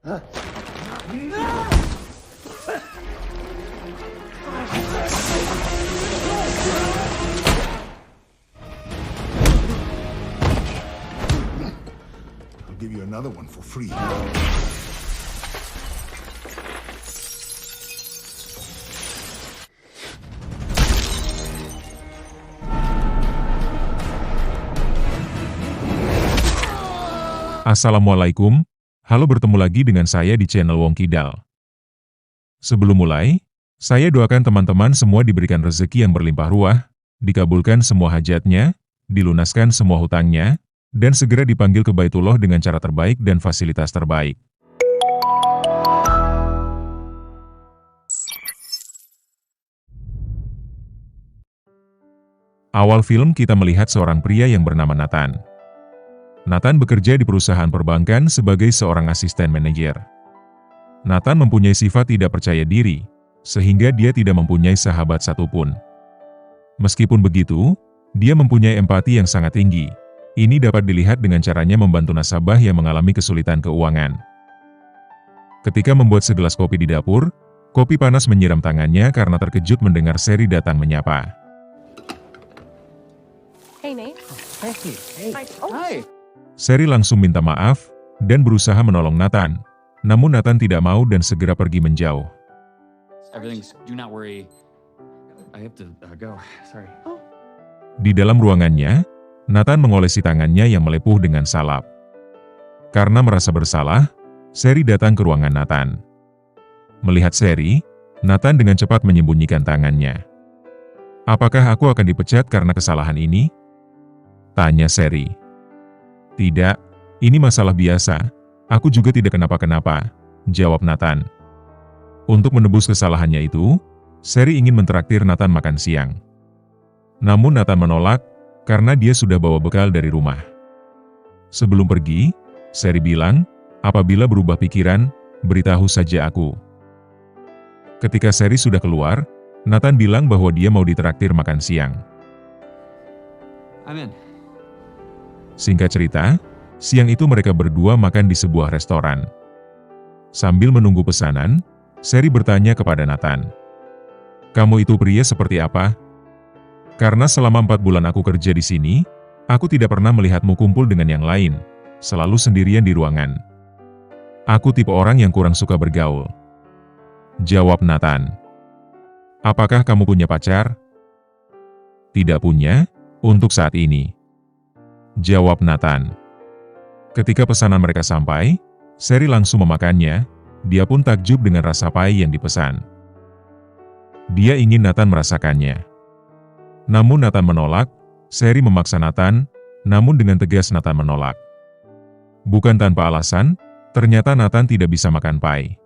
I'll give you another one for free. Assalamualaikum, halo, bertemu lagi dengan saya di channel Wong Kidal. Sebelum mulai, saya doakan teman-teman semua diberikan rezeki yang berlimpah ruah, dikabulkan semua hajatnya, dilunaskan semua hutangnya, dan segera dipanggil ke Baitullah dengan cara terbaik dan fasilitas terbaik. Awal film kita melihat seorang pria yang bernama Nathan. Nathan bekerja di perusahaan perbankan sebagai seorang asisten manajer. Nathan mempunyai sifat tidak percaya diri, sehingga dia tidak mempunyai sahabat satupun. Meskipun begitu, dia mempunyai empati yang sangat tinggi. Ini dapat dilihat dengan caranya membantu nasabah yang mengalami kesulitan keuangan. Ketika membuat segelas kopi di dapur, kopi panas menyiram tangannya karena terkejut mendengar Sherry datang menyapa. Hey, Nate. Hey. Hi. Sherry langsung minta maaf dan berusaha menolong Nathan. Namun Nathan tidak mau dan segera pergi menjauh. Do not worry. I have to go. Sorry. Di dalam ruangannya, Nathan mengolesi tangannya yang melepuh dengan salap. Karena merasa bersalah, Sherry datang ke ruangan Nathan. Melihat Sherry, Nathan dengan cepat menyembunyikan tangannya. "Apakah aku akan dipecat karena kesalahan ini?" tanya Sherry. "Tidak, ini masalah biasa. Aku juga tidak kenapa-kenapa," jawab Nathan. Untuk menebus kesalahannya itu, Sherry ingin mentraktir Nathan makan siang. Namun Nathan menolak, karena dia sudah bawa bekal dari rumah. Sebelum pergi, Sherry bilang, "Apabila berubah pikiran, beritahu saja aku." Ketika Sherry sudah keluar, Nathan bilang bahwa dia mau ditraktir makan siang. I'm in. Singkat cerita, siang itu mereka berdua makan di sebuah restoran. Sambil menunggu pesanan, Sherry bertanya kepada Nathan, "Kamu itu pria seperti apa? Karena selama 4 bulan aku kerja di sini, aku tidak pernah melihatmu kumpul dengan yang lain, selalu sendirian di ruangan. Aku tipe orang yang kurang suka bergaul," jawab Nathan. "Apakah kamu punya pacar?" "Tidak punya, untuk saat ini," jawab Nathan. Ketika pesanan mereka sampai, Sherry langsung memakannya. Dia pun takjub dengan rasa pai yang dipesan. Dia ingin Nathan merasakannya. Namun Nathan menolak. Sherry memaksa Nathan, namun dengan tegas Nathan menolak. Bukan tanpa alasan, ternyata Nathan tidak bisa makan pai.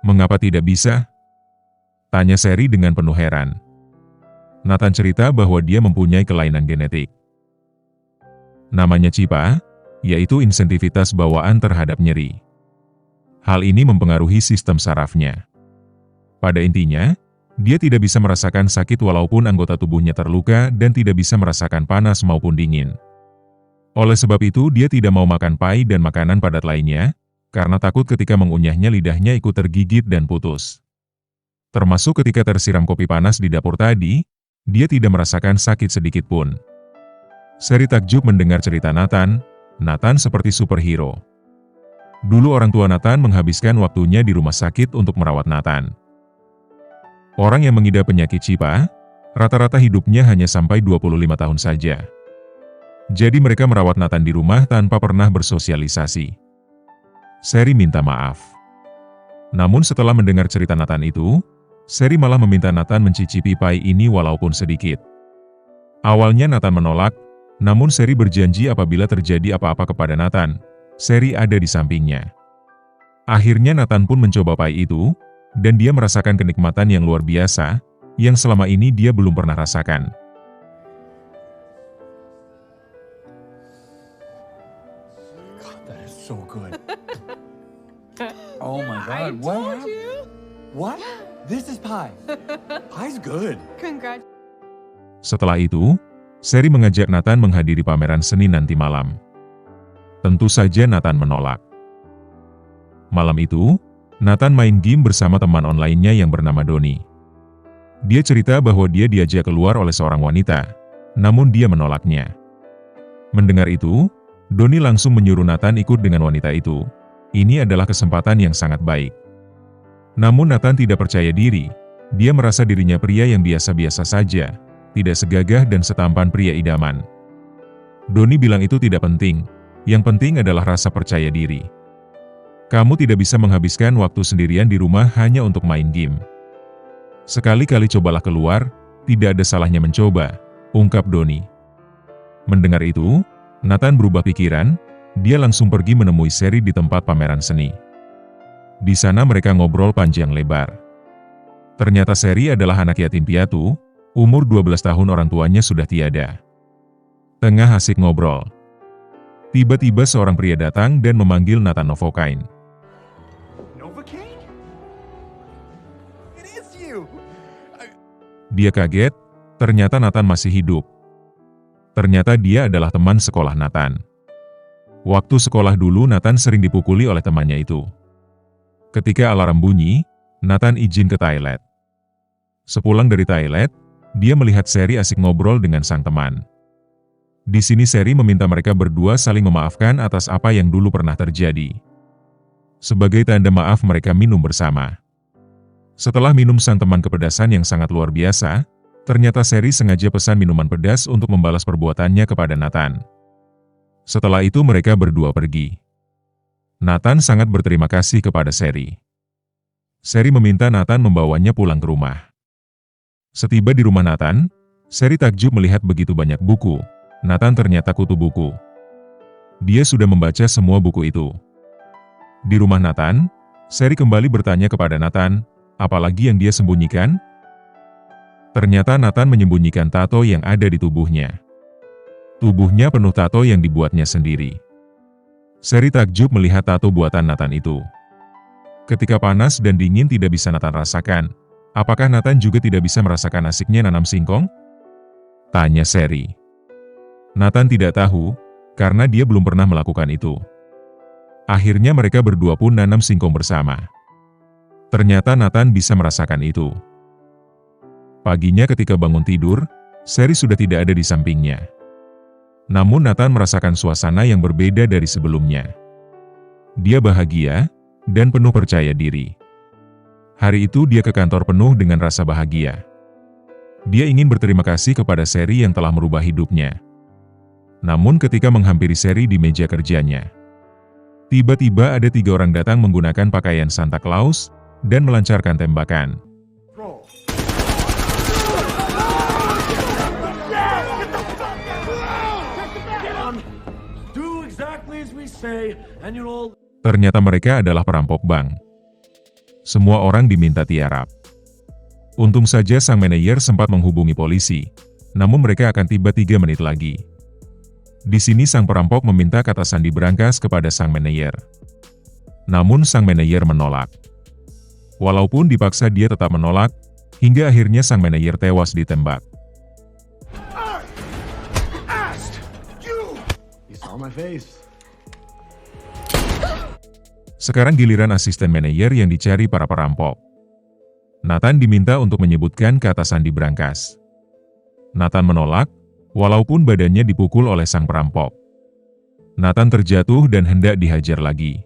"Mengapa tidak bisa?" tanya Sherry dengan penuh heran. Nathan cerita bahwa dia mempunyai kelainan genetik. Namanya CIPA, yaitu insentivitas bawaan terhadap nyeri. Hal ini mempengaruhi sistem sarafnya. Pada intinya, dia tidak bisa merasakan sakit walaupun anggota tubuhnya terluka dan tidak bisa merasakan panas maupun dingin. Oleh sebab itu dia tidak mau makan pai dan makanan padat lainnya, karena takut ketika mengunyahnya lidahnya ikut tergigit dan putus. Termasuk ketika tersiram kopi panas di dapur tadi, dia tidak merasakan sakit sedikit pun. Sherry takjub mendengar cerita Nathan. Nathan seperti superhero. Dulu orang tua Nathan menghabiskan waktunya di rumah sakit untuk merawat Nathan. Orang yang mengidap penyakit CIPA, rata-rata hidupnya hanya sampai 25 tahun saja. Jadi mereka merawat Nathan di rumah tanpa pernah bersosialisasi. Sherry minta maaf. Namun setelah mendengar cerita Nathan itu, Sherry malah meminta Nathan mencicipi pai ini walaupun sedikit. Awalnya Nathan menolak, namun Sherry berjanji apabila terjadi apa-apa kepada Nathan, Sherry ada di sampingnya. Akhirnya Nathan pun mencoba pai itu, dan dia merasakan kenikmatan yang luar biasa, yang selama ini dia belum pernah rasakan. God, that is so good. Oh my I God, told you. What? This is pie. Pie's good. Congrats. Setelah itu, Sherry mengajak Nathan menghadiri pameran seni nanti malam. Tentu saja Nathan menolak. Malam itu, Nathan main game bersama teman online-nya yang bernama Donnie. Dia cerita bahwa dia diajak keluar oleh seorang wanita, namun dia menolaknya. Mendengar itu, Donnie langsung menyuruh Nathan ikut dengan wanita itu. Ini adalah kesempatan yang sangat baik. Namun Nathan tidak percaya diri. Dia merasa dirinya pria yang biasa-biasa saja, tidak segagah dan setampan pria idaman. Donnie bilang itu tidak penting. Yang penting adalah rasa percaya diri. Kamu tidak bisa menghabiskan waktu sendirian di rumah hanya untuk main game. Sekali-kali cobalah keluar, tidak ada salahnya mencoba, ungkap Donnie. Mendengar itu, Nathan berubah pikiran, dia langsung pergi menemui Sherry di tempat pameran seni. Di sana mereka ngobrol panjang lebar. Ternyata Sherry adalah anak yatim piatu, umur 12 tahun orang tuanya sudah tiada. Tengah asik ngobrol, tiba-tiba seorang pria datang dan memanggil Nathan Novocaine. Novocaine? It is you. Dia kaget, ternyata Nathan masih hidup. Ternyata dia adalah teman sekolah Nathan. Waktu sekolah dulu Nathan sering dipukuli oleh temannya itu. Ketika alarm bunyi, Nathan izin ke toilet. Sepulang dari toilet, dia melihat Sherry asik ngobrol dengan sang teman. Di sini Sherry meminta mereka berdua saling memaafkan atas apa yang dulu pernah terjadi. Sebagai tanda maaf mereka minum bersama. Setelah minum sang teman kepedasan yang sangat luar biasa, ternyata Sherry sengaja pesan minuman pedas untuk membalas perbuatannya kepada Nathan. Setelah itu mereka berdua pergi. Nathan sangat berterima kasih kepada Sherry. Sherry meminta Nathan membawanya pulang ke rumah. Setiba di rumah Nathan, Sherry takjub melihat begitu banyak buku. Nathan ternyata kutu buku. Dia sudah membaca semua buku itu. Di rumah Nathan, Sherry kembali bertanya kepada Nathan, apalagi yang dia sembunyikan? Ternyata Nathan menyembunyikan tato yang ada di tubuhnya. Tubuhnya penuh tato yang dibuatnya sendiri. Sherry takjub melihat tato buatan Nathan itu. Ketika panas dan dingin tidak bisa Nathan rasakan. Apakah Nathan juga tidak bisa merasakan asiknya nanam singkong? Tanya Sherry. Nathan tidak tahu, karena dia belum pernah melakukan itu. Akhirnya mereka berdua pun nanam singkong bersama. Ternyata Nathan bisa merasakan itu. Paginya ketika bangun tidur, Sherry sudah tidak ada di sampingnya. Namun Nathan merasakan suasana yang berbeda dari sebelumnya. Dia bahagia, dan penuh percaya diri. Hari itu dia ke kantor penuh dengan rasa bahagia. Dia ingin berterima kasih kepada Sherry yang telah merubah hidupnya. Namun ketika menghampiri Sherry di meja kerjanya, tiba-tiba ada 3 orang datang menggunakan pakaian Santa Claus dan melancarkan tembakan. Ternyata mereka adalah perampok bank. Semua orang diminta tiarap. Untung saja sang manajer sempat menghubungi polisi, namun mereka akan tiba 3 menit lagi. Di sini sang perampok meminta kata sandi berangkas kepada sang manajer. Namun sang manajer menolak. Walaupun dipaksa dia tetap menolak, hingga akhirnya sang manajer tewas ditembak. Sekarang giliran asisten manajer yang dicari para perampok. Nathan diminta untuk menyebutkan kata sandi berangkas. Nathan menolak, walaupun badannya dipukul oleh sang perampok. Nathan terjatuh dan hendak dihajar lagi.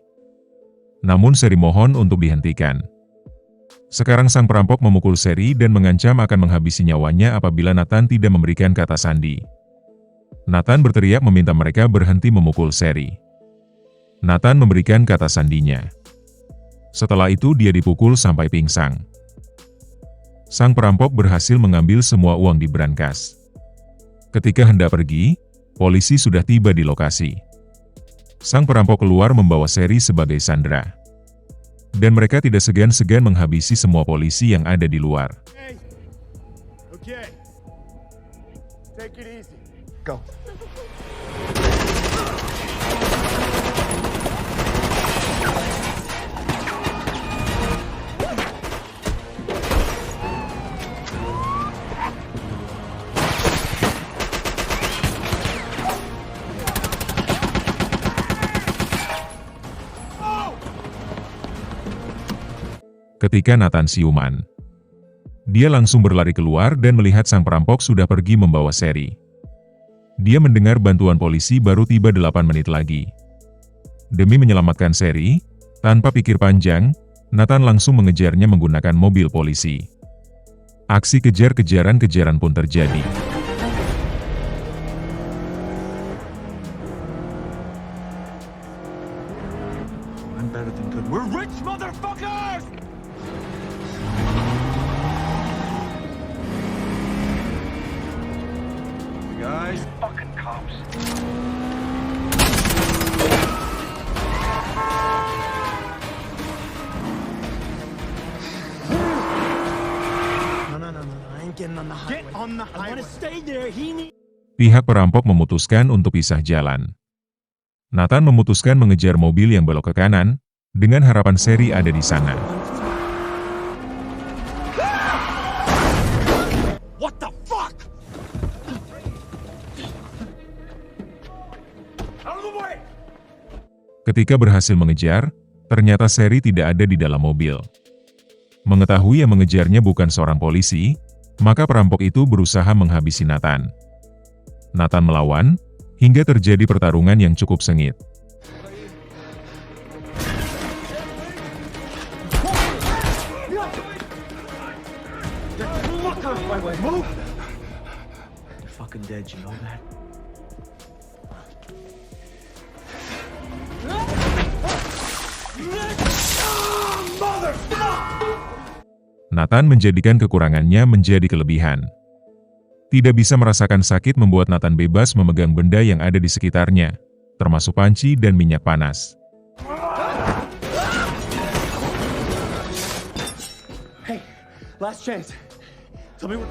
Namun Sherry mohon untuk dihentikan. Sekarang sang perampok memukul Sherry dan mengancam akan menghabisi nyawanya apabila Nathan tidak memberikan kata sandi. Nathan berteriak meminta mereka berhenti memukul Sherry. Nathan memberikan kata sandinya. Setelah itu dia dipukul sampai pingsan. Sang perampok berhasil mengambil semua uang di brankas. Ketika hendak pergi, polisi sudah tiba di lokasi. Sang perampok keluar membawa Sherry sebagai sandera. Dan mereka tidak segan-segan menghabisi semua polisi yang ada di luar. Okay. Take it easy. Go. ketika Nathan siuman. Dia langsung berlari keluar dan melihat sang perampok sudah pergi membawa Sherry. Dia mendengar bantuan polisi baru tiba 8 menit lagi. Demi menyelamatkan Sherry, tanpa pikir panjang, Nathan langsung mengejarnya menggunakan mobil polisi. Aksi kejar-kejaran pun terjadi. I'm better than good. We're rich motherfuckers! Guys, fucking cops. No, I ain't getting on the highway. Get on the highway. I wanna stay there. Pihak perampok memutuskan untuk pisah jalan. Nathan memutuskan mengejar mobil yang belok ke kanan, dengan harapan Sherry ada di sana. What the fuck? Out of the way! Ketika berhasil mengejar, ternyata Sherry tidak ada di dalam mobil. Mengetahui yang mengejarnya bukan seorang polisi, maka perampok itu berusaha menghabisi Nathan. Nathan melawan, hingga terjadi pertarungan yang cukup sengit. Fucking dead, you know that? Nathan menjadikan kekurangannya menjadi kelebihan. Tidak bisa merasakan sakit membuat Nathan bebas memegang benda yang ada di sekitarnya, termasuk panci dan minyak panas. Hey, last chance. Tell me what...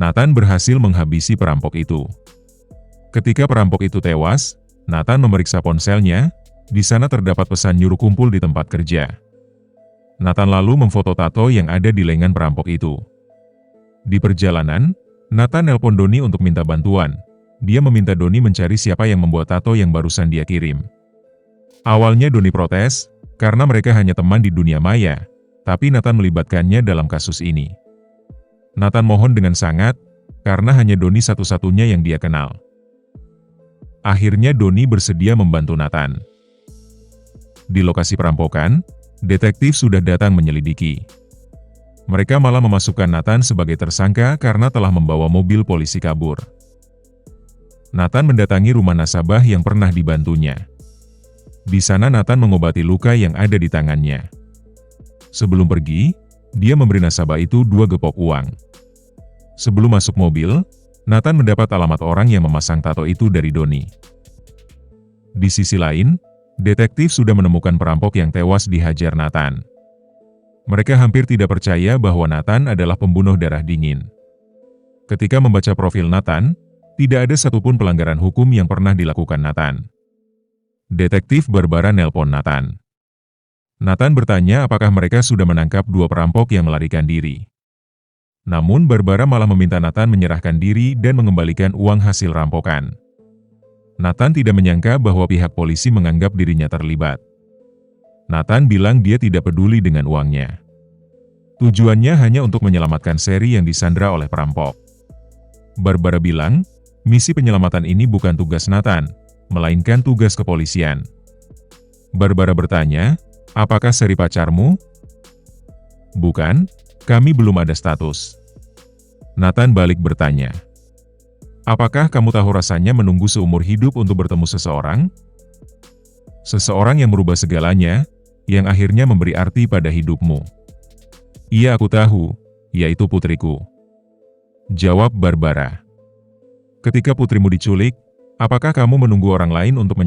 Nathan berhasil menghabisi perampok itu. Ketika perampok itu tewas, Nathan memeriksa ponselnya. Di sana terdapat pesan nyuruh kumpul di tempat kerja. Nathan lalu memfoto tato yang ada di lengan perampok itu. Di perjalanan, Nathan nelpon Donnie untuk minta bantuan. Dia meminta Donnie mencari siapa yang membuat tato yang barusan dia kirim. Awalnya Donnie protes, karena mereka hanya teman di dunia maya, tapi Nathan melibatkannya dalam kasus ini. Nathan mohon dengan sangat, karena hanya Donnie satu-satunya yang dia kenal. Akhirnya Donnie bersedia membantu Nathan. Di lokasi perampokan, detektif sudah datang menyelidiki. Mereka malah memasukkan Nathan sebagai tersangka karena telah membawa mobil polisi kabur. Nathan mendatangi rumah nasabah yang pernah dibantunya. Di sana Nathan mengobati luka yang ada di tangannya. Sebelum pergi, dia memberi nasabah itu 2 gepok uang. Sebelum masuk mobil, Nathan mendapat alamat orang yang memasang tato itu dari Donnie. Di sisi lain, detektif sudah menemukan perampok yang tewas dihajar Nathan. Mereka hampir tidak percaya bahwa Nathan adalah pembunuh darah dingin. Ketika membaca profil Nathan, tidak ada satupun pelanggaran hukum yang pernah dilakukan Nathan. Detektif Barbara nelpon Nathan. Nathan bertanya apakah mereka sudah menangkap 2 perampok yang melarikan diri. Namun Barbara malah meminta Nathan menyerahkan diri dan mengembalikan uang hasil rampokan. Nathan tidak menyangka bahwa pihak polisi menganggap dirinya terlibat. Nathan bilang dia tidak peduli dengan uangnya. Tujuannya hanya untuk menyelamatkan Sherry yang disandra oleh perampok. Barbara bilang, misi penyelamatan ini bukan tugas Nathan, melainkan tugas kepolisian. Barbara bertanya, apakah Sherry pacarmu? Bukan, kami belum ada status. Nathan balik bertanya. Apakah kamu tahu rasanya menunggu seumur hidup untuk bertemu seseorang? Seseorang yang merubah segalanya, yang akhirnya memberi arti pada hidupmu. Iya aku tahu, yaitu putriku. Jawab Barbara. Ketika putrimu diculik, apakah kamu menunggu orang lain untuk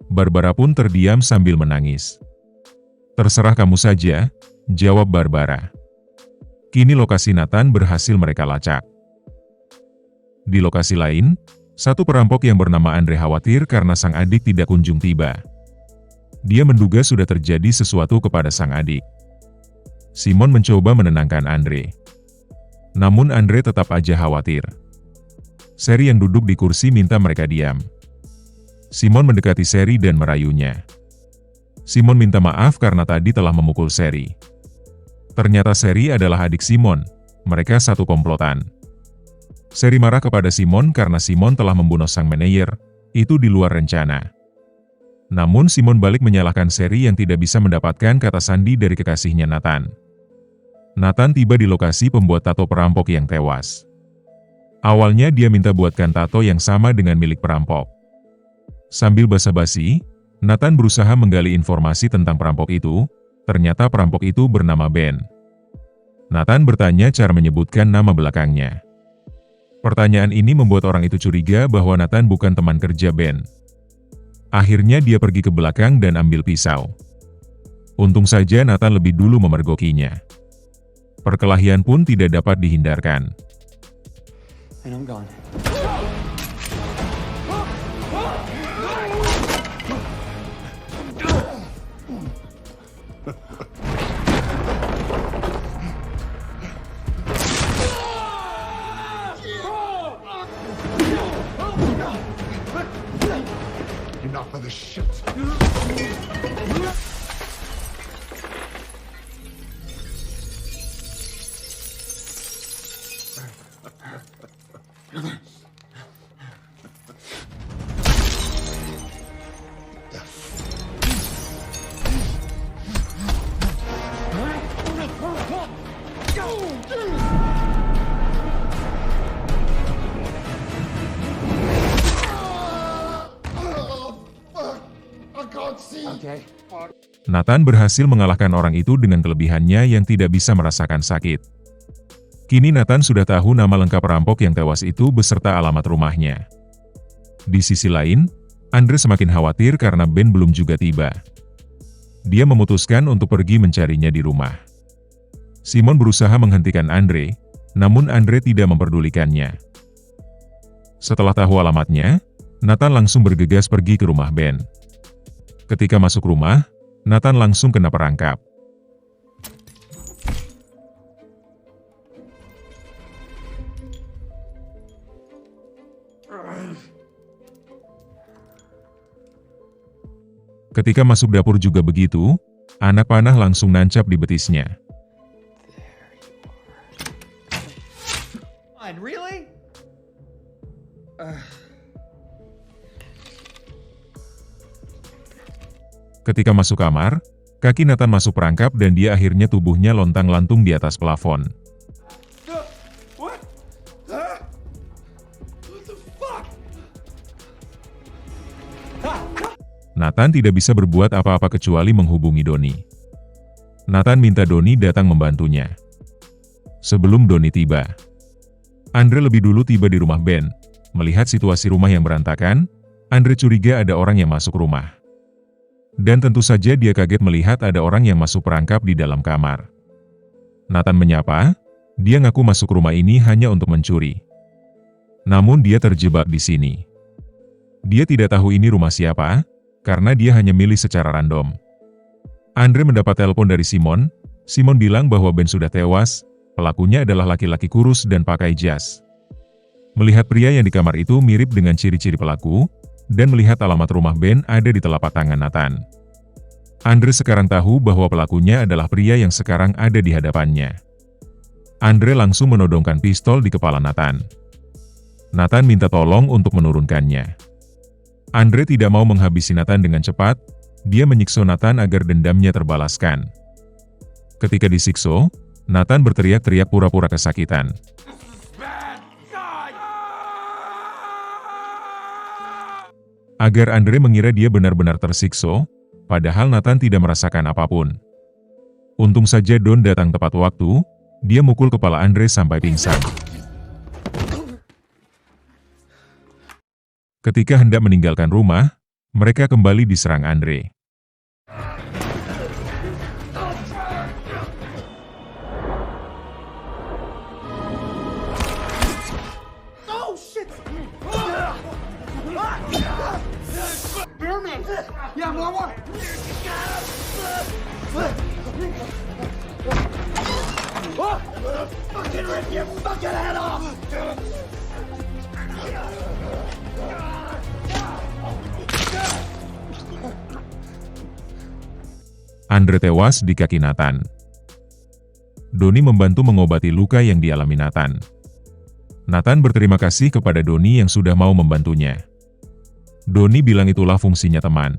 Barbara pun terdiam sambil menangis. "Terserah kamu saja," jawab Barbara. Kini lokasi Nathan berhasil mereka lacak. Di lokasi lain, satu perampok yang bernama Andre khawatir karena sang adik tidak kunjung tiba. Dia menduga sudah terjadi sesuatu kepada sang adik. Simon mencoba menenangkan Andre. Namun Andre tetap aja khawatir. Sherry yang duduk di kursi minta mereka diam. Simon mendekati Sherry dan merayunya. Simon minta maaf karena tadi telah memukul Sherry. Ternyata Sherry adalah adik Simon. Mereka satu komplotan. Sherry marah kepada Simon karena Simon telah membunuh sang manajer. Itu di luar rencana. Namun Simon balik menyalahkan Sherry yang tidak bisa mendapatkan kata sandi dari kekasihnya Nathan. Nathan tiba di lokasi pembuat tato perampok yang tewas. Awalnya dia minta buatkan tato yang sama dengan milik perampok. Sambil basa-basi, Nathan berusaha menggali informasi tentang perampok itu. Ternyata perampok itu bernama Ben. Nathan bertanya cara menyebutkan nama belakangnya. Pertanyaan ini membuat orang itu curiga bahwa Nathan bukan teman kerja Ben. Akhirnya dia pergi ke belakang dan ambil pisau. Untung saja Nathan lebih dulu memergokinya. Perkelahian pun tidak dapat dihindarkan. And I'm gone. Enough of this shit. Okay. Nathan berhasil mengalahkan orang itu dengan kelebihannya yang tidak bisa merasakan sakit. Kini Nathan sudah tahu nama lengkap perampok yang tewas itu beserta alamat rumahnya. Di sisi lain, Andre semakin khawatir karena Ben belum juga tiba. Dia memutuskan untuk pergi mencarinya di rumah. Simon berusaha menghentikan Andre, namun Andre tidak memperdulikannya. Setelah tahu alamatnya, Nathan langsung bergegas pergi ke rumah Ben. Ketika masuk rumah, Nathan langsung kena perangkap. Ketika masuk dapur juga begitu, anak panah langsung nancap di betisnya. Really? Ketika masuk kamar, kaki Nathan masuk perangkap dan dia akhirnya tubuhnya lontang-lantung di atas plafon. What? Huh? What the fuck? Nathan tidak bisa berbuat apa-apa kecuali menghubungi Donnie. Nathan minta Donnie datang membantunya. Sebelum Donnie tiba, Andre lebih dulu tiba di rumah Ben. Melihat situasi rumah yang berantakan, Andre curiga ada orang yang masuk rumah. Dan tentu saja dia kaget melihat ada orang yang masuk perangkap di dalam kamar. Nathan menyapa, dia ngaku masuk rumah ini hanya untuk mencuri. Namun dia terjebak di sini. Dia tidak tahu ini rumah siapa, karena dia hanya milih secara random. Andre mendapat telepon dari Simon. Simon bilang bahwa Ben sudah tewas, pelakunya adalah laki-laki kurus dan pakai jas. Melihat pria yang di kamar itu mirip dengan ciri-ciri pelaku, dan melihat alamat rumah Ben ada di telapak tangan Nathan. Andre sekarang tahu bahwa pelakunya adalah pria yang sekarang ada di hadapannya. Andre langsung menodongkan pistol di kepala Nathan. Nathan minta tolong untuk menurunkannya. Andre tidak mau menghabisi Nathan dengan cepat, dia menyiksa Nathan agar dendamnya terbalaskan. Ketika disiksa, Nathan berteriak-teriak pura-pura kesakitan. Agar Andre mengira dia benar-benar tersiksa, padahal Nathan tidak merasakan apapun. Untung saja Don datang tepat waktu, dia mukul kepala Andre sampai pingsan. Ketika hendak meninggalkan rumah, mereka kembali diserang Andre. Andre tewas di kaki Nathan. Donnie membantu mengobati luka yang dialami Nathan. Nathan berterima kasih kepada Donnie yang sudah mau membantunya. Donnie bilang itulah fungsinya teman.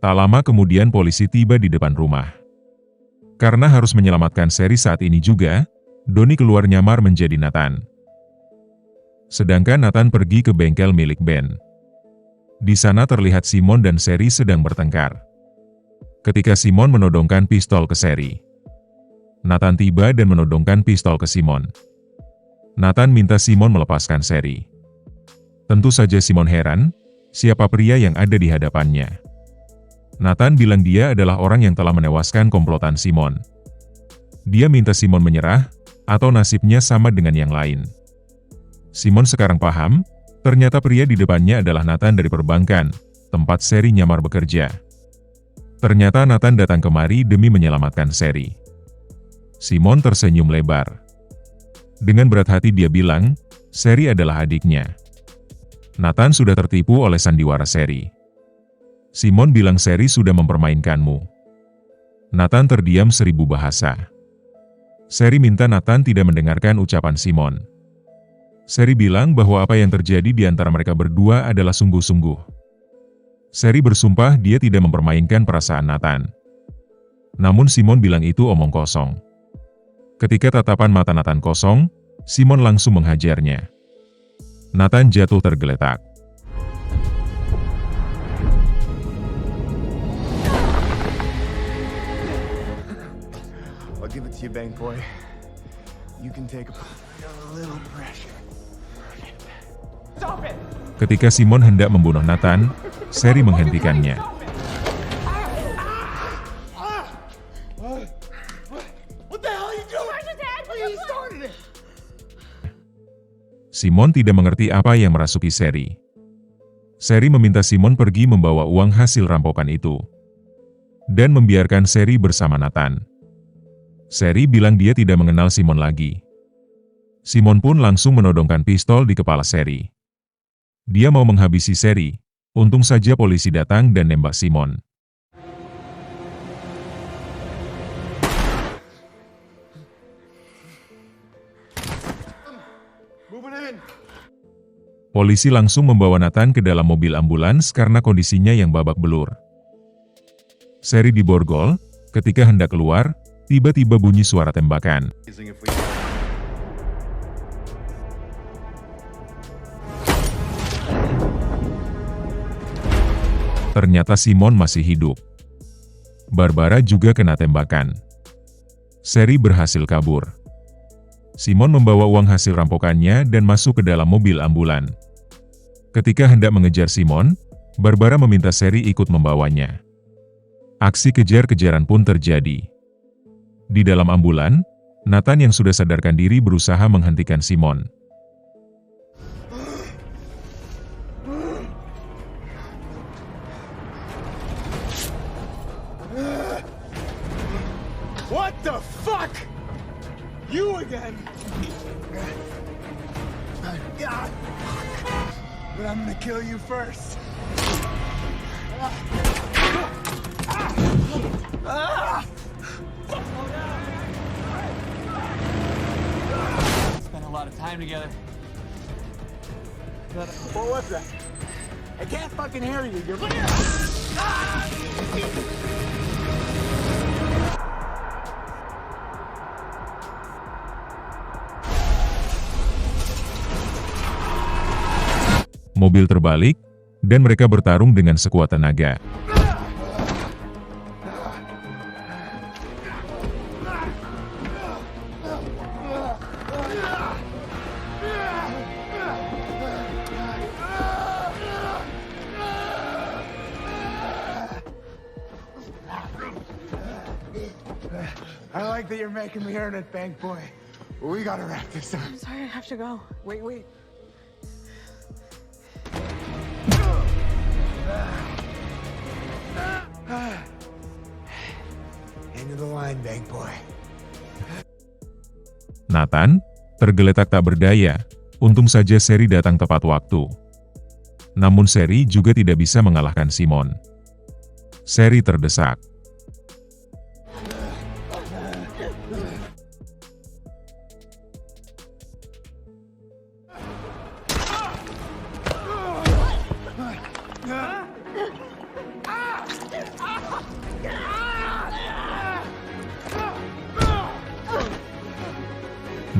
Tak lama kemudian polisi tiba di depan rumah. Karena harus menyelamatkan Sherry saat ini juga, Donnie keluar nyamar menjadi Nathan. Sedangkan Nathan pergi ke bengkel milik Ben. Di sana terlihat Simon dan Sherry sedang bertengkar. Ketika Simon menodongkan pistol ke Sherry, Nathan tiba dan menodongkan pistol ke Simon. Nathan minta Simon melepaskan Sherry. Tentu saja Simon heran, siapa pria yang ada di hadapannya. Nathan bilang dia adalah orang yang telah menewaskan komplotan Simon. Dia minta Simon menyerah, atau nasibnya sama dengan yang lain. Simon sekarang paham, ternyata pria di depannya adalah Nathan dari perbankan, tempat Sherry nyamar bekerja. Ternyata Nathan datang kemari demi menyelamatkan Sherry. Simon tersenyum lebar. Dengan berat hati dia bilang, Sherry adalah adiknya. Nathan sudah tertipu oleh sandiwara Sherry. Simon bilang Sherry sudah mempermainkanmu. Nathan terdiam 1000 bahasa. Sherry minta Nathan tidak mendengarkan ucapan Simon. Sherry bilang bahwa apa yang terjadi di antara mereka berdua adalah sungguh-sungguh. Sherry bersumpah dia tidak mempermainkan perasaan Nathan. Namun Simon bilang itu omong kosong. Ketika tatapan mata Nathan kosong, Simon langsung menghajarnya. Nathan jatuh tergeletak. I'll give it to you, Bank Boy. You can take a little pressure. Stop it! Ketika Simon hendak membunuh Nathan, Sherry menghentikannya. Simon tidak mengerti apa yang merasuki Sherry. Sherry meminta Simon pergi membawa uang hasil rampokan itu, dan membiarkan Sherry bersama Nathan. Sherry bilang dia tidak mengenal Simon lagi. Simon pun langsung menodongkan pistol di kepala Sherry. Dia mau menghabisi Sherry. Untung saja polisi datang dan nembak Simon. Polisi langsung membawa Nathan ke dalam mobil ambulans karena kondisinya yang babak belur. Sherry diborgol, ketika hendak keluar, tiba-tiba bunyi suara tembakan. Ternyata Simon masih hidup. Barbara juga kena tembakan. Sherry berhasil kabur. Simon membawa uang hasil rampokannya dan masuk ke dalam mobil ambulan. Ketika hendak mengejar Simon, Barbara meminta Sherry ikut membawanya. Aksi kejar-kejaran pun terjadi. Di dalam ambulan, Nathan yang sudah sadarkan diri berusaha menghentikan Simon. What the fuck? You again? God. But I'm gonna kill you first. Spent a lot of time together. What was that? I can't fucking hear you. You're Mobil terbalik, dan mereka bertarung dengan sekuat tenaga. like that you're making me earn it, bank boy. We gotta wrap this up. I'm sorry, I have to go. Wait. End of the line, bank boy. Nathan tergeletak tak berdaya. Untung saja Sherry datang tepat waktu. Namun Sherry juga tidak bisa mengalahkan Simon. Sherry terdesak.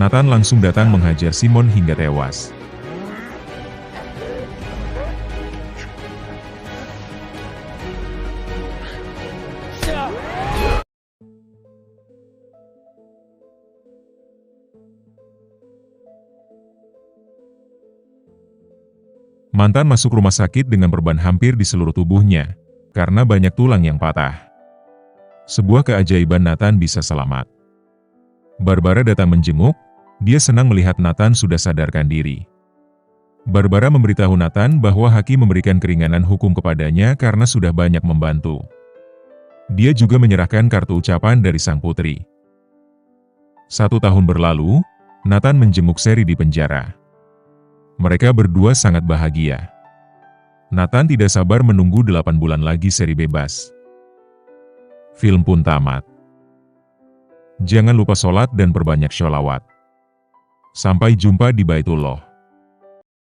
Nathan langsung datang menghajar Simon hingga tewas. Mantan masuk rumah sakit dengan perban hampir di seluruh tubuhnya, karena banyak tulang yang patah. Sebuah keajaiban Nathan bisa selamat. Barbara datang menjenguk, dia senang melihat Nathan sudah sadarkan diri. Barbara memberitahu Nathan bahwa hakim memberikan keringanan hukum kepadanya karena sudah banyak membantu. Dia juga menyerahkan kartu ucapan dari sang putri. 1 tahun berlalu, Nathan menjenguk Sherry di penjara. Mereka berdua sangat bahagia. Nathan tidak sabar menunggu 8 bulan lagi Sherry bebas. Film pun tamat. Jangan lupa sholat dan perbanyak sholawat. Sampai jumpa di Baitullah.